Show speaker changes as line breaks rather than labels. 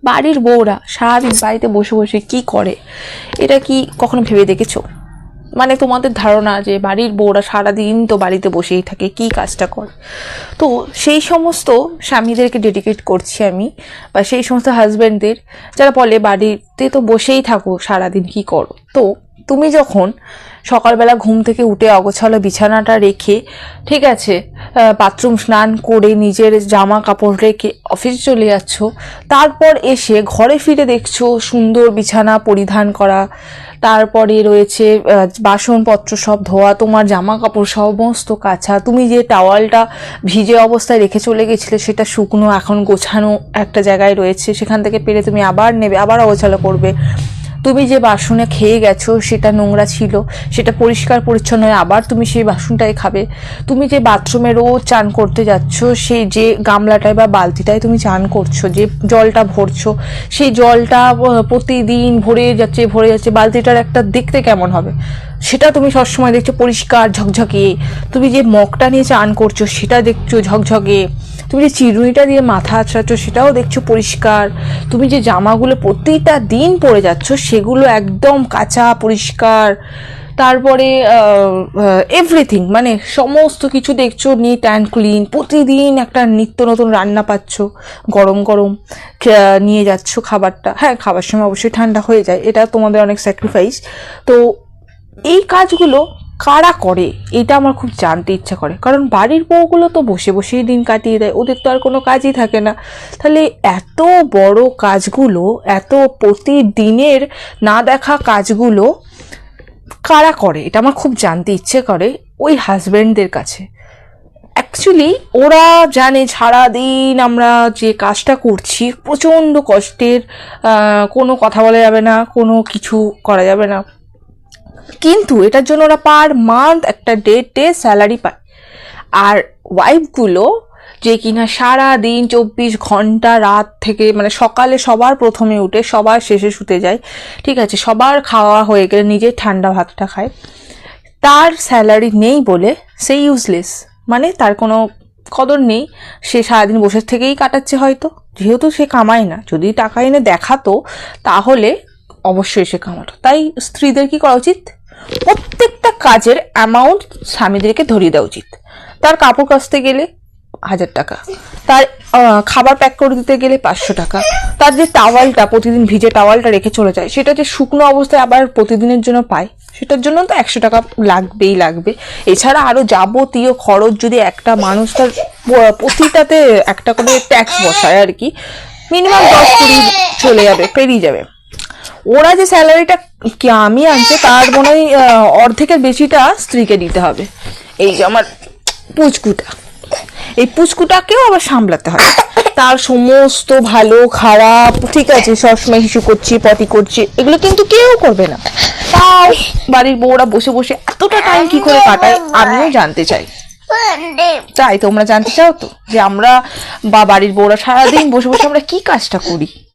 বাড়ির বউরা সারাদিন বাড়িতে বসে বসে কি করে, এটা কি কখনো ভেবে দেখেছো? মানে তোমাদের ধারণা যে বাড়ির বউরা সারাদিন তো বাড়িতে বসেই থাকে, কি কাজটা করে? তো সেই সমস্ত স্বামীদেরকে ডেডিকেট করছি আমি, বা সেই সমস্ত হাজব্যান্ডদের যারা বলে বাড়িতে তো বসেই থাকো সারাদিন, কি করো? তো তুমি যখন সকালবেলা ঘুম থেকে উঠে অগোছালো বিছানাটা রেখে, ঠিক আছে, বাথরুম স্নান করে নিজের জামা কাপড় রেখে অফিস চলে যাচ্ছ, তারপর এসে ঘরে ফিরে দেখছো সুন্দর বিছানা পরিধান করা, তারপরে রয়েছে বাসনপত্র সব ধোয়া, তোমার জামা কাপড় সমস্ত কাছা, তুমি যে টাওয়ালটা ভিজে অবস্থায় রেখে চলে গেছিলে সেটা শুকনো এখন গোছানো একটা জায়গায় রয়েছে, সেখান থেকে পেরে তুমি আবার নেবে, আবার অগোছালো করবে। তুমি যে বাসনে খেয়ে গেছো সেটা নোংরা ছিল, সেটা পরিষ্কার পরিচ্ছন্ন হয়ে আবার তুমি সেই বাসনটাই খাবে। তুমি যে বাথরুমে রোজ চান করতে যাচ্ছ, সেই যে গামলাটায় বা বালতিটায় তুমি চান করছো, যে জলটা ভরছো, সেই জলটা প্রতিদিন ভরে যাচ্ছে, বালতিটার একটা দেখতে কেমন হবে সেটা তুমি সবসময় দেখছো পরিষ্কার ঝকঝকে। তুমি যে মগটা নিয়ে চান করছো সেটা দেখছো ঝকঝকে। তুমি যে চিরুনিটা দিয়ে মাথা আছড়াচ্ছ সেটাও দেখছো পরিষ্কার। তুমি যে জামাগুলো প্রতিটা দিন পরে যাচ্ছ সেগুলো একদম কাঁচা পরিষ্কার। তারপরে এভরিথিং, মানে সমস্ত কিছু দেখছো নিট অ্যান্ড ক্লিন। প্রতিদিন একটা নিত্য নতুন রান্না পাচ্ছ, গরম গরম নিয়ে যাচ্ছ খাবারটা। হ্যাঁ, খাবার সময় অবশ্যই ঠান্ডা হয়ে যায়, এটা তোমাদের অনেক স্যাক্রিফাইস। তো এই কাজগুলো কারা করে এটা আমার খুব জানতে ইচ্ছা করে, কারণ বাড়ির বউগুলো তো বসে বসেই দিন কাটিয়ে দেয়, ওদের তো আর কোনো কাজই থাকে না। তাহলে এত বড় কাজগুলো, এত প্রতিদিনের না দেখা কাজগুলো কারা করে এটা আমার খুব জানতে ইচ্ছে করে ওই হাজব্যান্ডদের কাছে। অ্যাকচুয়ালি ওরা জানে সারাদিন আমরা যে কাজটা করছি প্রচণ্ড কষ্টের, কোনো কথা বলা যাবে না, কোনো কিছু করা যাবে না, কিন্তু এটার জন্য ওরা পার মান্থ একটা ডে স্যালারি পায়। আর ওয়াইফগুলো যে কিনা সারা দিন 24 ঘন্টা রাত থেকে, মানে সকালে সবার প্রথমে উঠে সবার শেষে শুতে যায়, ঠিক আছে, সবার খাওয়া হয়ে গেলে নিজের ঠান্ডা ভাতটা খায়, তার স্যালারি নেই বলে সে ইউজলেস, মানে তার কোনো কদর নেই। সে সারাদিন বসে থেকেই কাটাচ্ছে হয়তো, যেহেতু সে কামায় না। যদি টাকা এনে দেখাতো তাহলে অবশ্যই সে কামাতো। তাই স্ত্রীদের কি করা উচিত? প্রত্যেকটা কাজের অ্যামাউন্ট স্বামীদেরকে ধরিয়ে দেওয়া উচিত। তার কাপড় কাচতে গেলে 1000 টাকা, তার খাবার প্যাক করে দিতে গেলে 500 টাকা, তার যে টাওয়ালটা প্রতিদিন ভিজে টাওয়ালটা রেখে চলে যায় সেটা যে শুকনো অবস্থায় আবার প্রতিদিনের জন্য পায়, সেটার জন্য তো 100 টাকা লাগবেই লাগবে। এছাড়া আরও যাবতীয় খরচ যদি একটা মানুষ তার প্রতিটাতে একটা করে ট্যাক্স বসায় আর কি, মিনিমাম 10-20 চলে যাবে, পেরিয়ে যাবে। ওরা যে স্যালারিটা আমি আনছে তার মনে হয় অর্ধেকের বেশিটা স্ত্রীকে দিতে হবে। এই যে আমার পুচকুটা, এই পুচকুটাকেও আবার সামলাতে হয়, তার সমস্ত ভালো খারাপ, ঠিক আছে, সবসময় হিসু করছি, পটি করছি, এগুলো কিন্তু কেউ করবে না। তাও বাড়ির বউরা বসে বসে এতটা টাইম কি করে কাটায় আমিও জানতে চাই। তাই তোমরা জানতে চাও তো যে আমরা বা বাড়ির বউরা সারাদিন বসে বসে আমরা কি কাজটা করি?